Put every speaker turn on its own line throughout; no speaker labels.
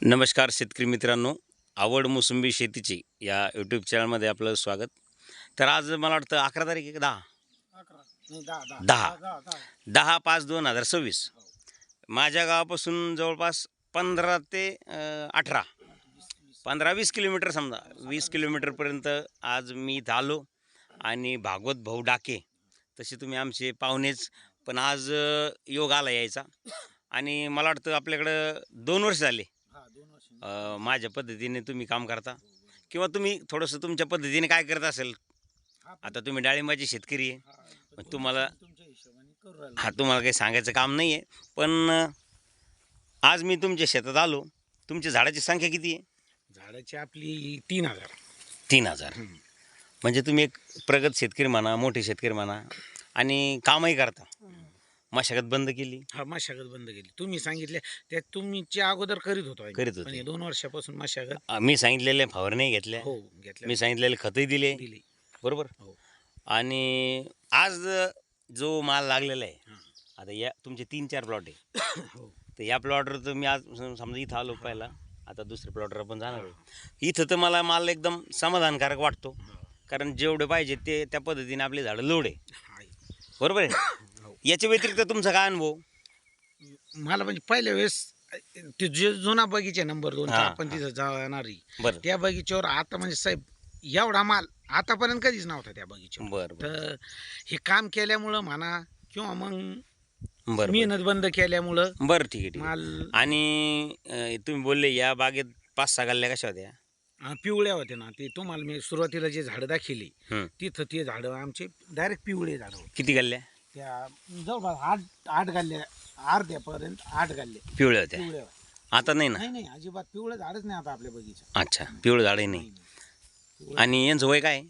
नमस्कार शेतकरी मित्रांनो, आवड मोसंबी शेतीची या यूट्यूब चॅनलमध्ये आपलं स्वागत. तर आज मला वाटतं 11 तारीख आहे, 10 10 10/5/2026. माझ्या गावापासून जवळपास 15 ते 18 15-20 किलोमीटर, समजा 20 किलोमीटरपर्यंत आज मी इथं आलो. आणि भागवत भाऊ डाके तसे तुम्ही आमचे पाहुणेच, पण आज योग आला यायचा. आणि मला वाटतं आपल्याकडं 2 वर्ष झाले माझ्या पद्धतीने तुम्ही काम करता, किंवा तुम्ही थोडंसं तुमच्या पद्धतीने काय करत असेल. आता तुम्ही डाळिंबाचे शेतकरी आहे, पण तुम्हाला तुम्हाला काही सांगायचं काम नाही आहे. पण आज मी तुमच्या शेतात आलो. तुमच्या झाडाची संख्या किती आहे?
झाडाची आपली 3000.
3000. म्हणजे तुम्ही एक प्रगत शेतकरी म्हणा, मोठे शेतकरी म्हणा, आणि कामही करता. मशागत बंद केली?
हा, मशागत बंद केली. तुम्ही सांगितले त्या तुमच्या अगोदर करीत होतो आम्ही.
करीत होते.
पण हे 2 वर्षापासून मशागत
मी सांगितलेले फवारणी घेतल्या,
हो घेतल्या.
मी सांगितलेले खतही दिले,
दिली.
बरोबर.
हो.
आणि आज जो माल लागलेला आहे,
हां.
आता या तुमचे 3-4 प्लॉट आहे.
हो.
तर या प्लॉटवर तर मी आज समजा इथं आलो पहिला, आता दुसऱ्या प्लॉटवर आपण जाणार आहे. इथं तर मला माल एकदम समाधानकारक वाटतो, कारण जेवढे पाहिजे ते त्या पद्धतीने आपले झाडं लोड आहे,
आहे.
बरोबर आहे. याच्या व्यतिरिक्त तुमचा काय अनुभव?
मला म्हणजे पहिल्या वेळेस ते जे जुना बगीचा नंबर 2
हां,
आपण तिथं जाणारी
बरं
त्या बगीच्यावर आता म्हणजे साहेब एवढा माल आतापर्यंत कधीच नव्हता त्या बगीच्यावर.
बरं बरं
तर हे काम केल्यामुळं म्हणा किंवा मग
बरं
मेहनत बंद केल्यामुळं
बरं, ठीक आहे, ठीक आहे.
माल
आणि तुम्ही बोलले या बागेत 5-6 गल्ल्या कशा होत्या?
पिवळ्या होत्या ना. ते तुम्हाला मी सुरुवातीला जे झाडं दाखिली
हं.
तिथं ते झाडं आमचे डायरेक्ट पिवळे झाडं होते.
किती गल्ल्या
त्या जवळपास 8 गाल्ल्या, अर्ध्यापर्यंत 8 गाल्ल्या
पिवळ्या होत्या?
पिवळ्या होत्या.
आता नाही ना?
नाही नाही, अजिबात पिवळं झाडच नाही आता आपल्या बगीचा.
अच्छा, पिवळं झाडही नाही. आणि यांचं वय काय?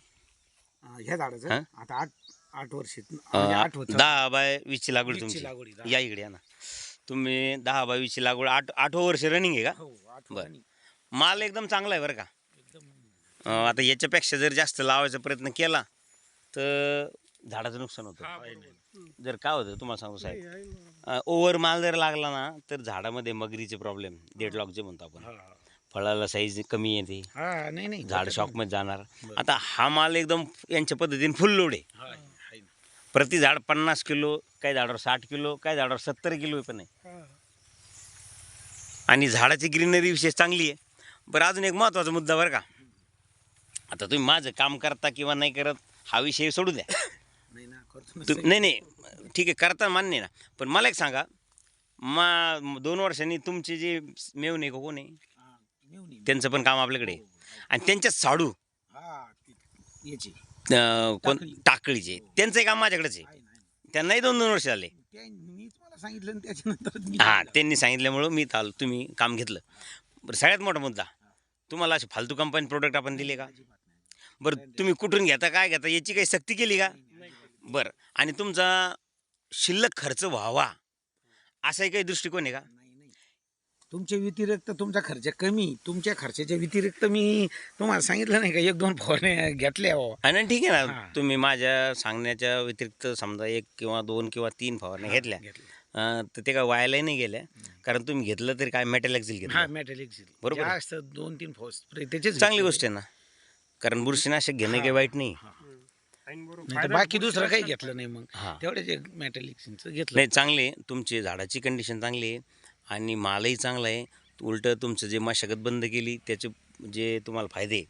ह्या झाडाचं
हं?
आता 8 वर्ष म्हणजे 8 होतं.
10/20 लागवड
20 ची
तुमची.
लागवड आहे.
या इकडे या ना. तुम्ही 10/20 लागवड, 8वं वर्ष रनिंग आहे का?
हो 8
बरं.
आणि
माल एकदम चांगला आहे बरं का.
एकदम
आता याच्यापेक्षा जर जास्त लावायचा प्रयत्न केला तर झाडाचं नुकसान होतं. जर काय होतं तुम्हाला सांगू साहेब, ओव्हर माल जर लागला ना तर झाडामध्ये मगरीचे प्रॉब्लेम, डेडलॉक जे म्हणतो आपण,
हा
फळाला साईज कमी येते,
हा नाही नाही
झाड
होतं
शॉकमध्ये जाणार.
बरं.
आता हा माल एकदम यांच्या पद्धतीने फुल लोड आहे.
ना. आहे ना.
प्रति झाड 50 किलो, काही झाडावर 60 किलो, काही झाडावर 70 किलो पण आहे. आणि झाडाची ग्रीनरी विशेष चांगली आहे. बरं, अजून एक महत्त्वाचा मुद्दा बरं का. आता तुम्ही माझं काम करता किंवा नाही करत हा विषय सोडू द्या.
नाही ना करतो ना.
नाही नाही, ठीक आहे, करता मान्य ना. पण मला एक सांगा, 2 वर्षांनी तुमचे जे मेवणे का कोण आहे,
हा, मेवणी.
त्यांचं पण काम आपल्याकडे आहे. आणि त्यांच्याच साडू
हा याची
कोण
टाकळी.
टाकळीचे, त्यांचंही काम माझ्याकडेच आहे.
आहे ना.
त्यांनाही 2-2 वर्ष झाले.
मी तुम्हाला सांगितलं आणि त्याच्यानंतर मी
हां, त्यांनी सांगितल्यामुळं मी आलो, तुम्ही काम घेतलं. बरं, सगळ्यात मोठा मुद्दा, तुम्हाला असे फालतू कंपनी प्रोडक्ट आपण दिले का?
अजिबात नाही.
बरं, तुम्ही कुठून घेता, काय घेता, याची काही सक्ती केली का? बरं, आणि तुमचा शिल्लक खर्च व्हावा असाही काही दृष्टिकोन आहे का?
नाही नाही, तुमच्या व्यतिरिक्त तुमचा खर्च कमी, तुमच्या खर्चाच्या व्यतिरिक्त मी तुम्हाला सांगितलं नाही का 1-2 फवारण्या घेतल्या हो.
आणि ठीक आहे ना,
हां.
तुम्ही माझ्या सांगण्याच्या व्यतिरिक्त समजा 1 किंवा 2 किंवा 3 फवारण्या घेतल्या, तर ते काय वायालाही नाही गेल्या. कारण तुम्ही घेतलं तरी काय मेटॅलेक्झिल
हा
घेतलं,
मेटॅलिक
बरोबर आहे.
जास्त 2-3 फॉस त्याचेच
चांगली गोष्ट आहे ना, कारण बुरशीनाशक घेणं काही वाईट नाही.
नाही तर बाकी दुसरं काही घेतलं नाही. मग
हां,
तेवढेच मेटॅलिक्सचं घेतलं.
नाही, चांगली आहे तुमची झाडाची कंडिशन, चांगली आहे आणि मालही चांगला आहे. उलटं तुमचं जे मशागत बंद केली त्याचे जे तुम्हाला फायदे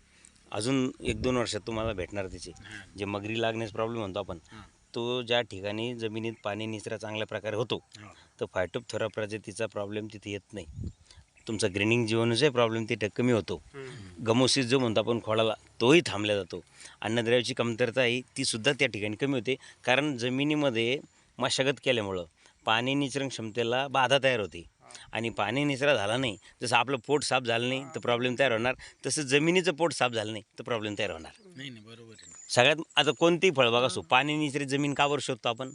अजून 1-2 वर्षात तुम्हाला भेटणार त्याचे. जे मगरी लागण्याचा प्रॉब्लेम म्हणतो आपण,
हां.
तो ज्या ठिकाणी जमिनीत पाणी निचरा चांगल्या प्रकारे होतो,
हां.
तर फायटोप्थोरा प्रजातीचा प्रॉब्लेम तिथे येत नाही. तुमचा ग्रीनिंग जीवाणूचाही प्रॉब्लेम तिथे कमी होतो. गमोसिस जो म्हणतो आपण खोडाला, तोही थांबला जातो. अन्नद्रव्याची कमतरता ही तीसुद्धा त्या ठिकाणी कमी होते, कारण जमिनीमध्ये मशागत केल्यामुळं पाणी निचरण क्षमतेला बाधा तयार होते. आणि पाणी निचरा झाला नाही, जसं आपलं पोट साफ झालं नाही तर प्रॉब्लेम तयार होणार, तसं जमिनीचं पोट साफ झालं नाही तर प्रॉब्लेम तयार होणार.
नाही नाही बरोबर आहे.
सगळ्यात आता कोणतीही फळबाग असो, पाणी निचरी जमीन का बरं शोधतो आपण?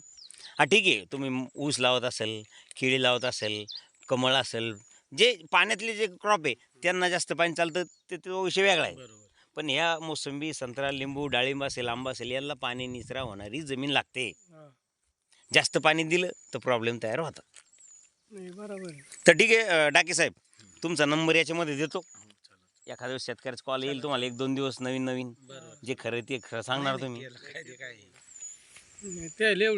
हा, ठीक आहे, तुम्ही ऊस लावत असेल, केळी लावत असेल, कमळ असेल, जे पाण्यातले जे क्रॉप आहे त्यांना जास्त पाणी चालतं, ते तो विषय वेगळा आहे.
बरोबर.
पण ह्या मोसंबी, संत्रा, लिंबू, डाळिंब असेल, आंबा असेल, याला पाणी निचरा होणारी जमीन लागते. जास्त पाणी दिलं तर प्रॉब्लेम तयार होतात.
नाही बरोबर आहे.
तर ठीक आहे, डाके साहेब, तुमचा नंबर याच्यामध्ये देतो. एखाद्या वेळेस शेतकऱ्याचा कॉल येईल तुम्हाला 1-2 दिवस नवीन जे खरं ते खरं सांगणार तुम्ही.
काय ते काय
ते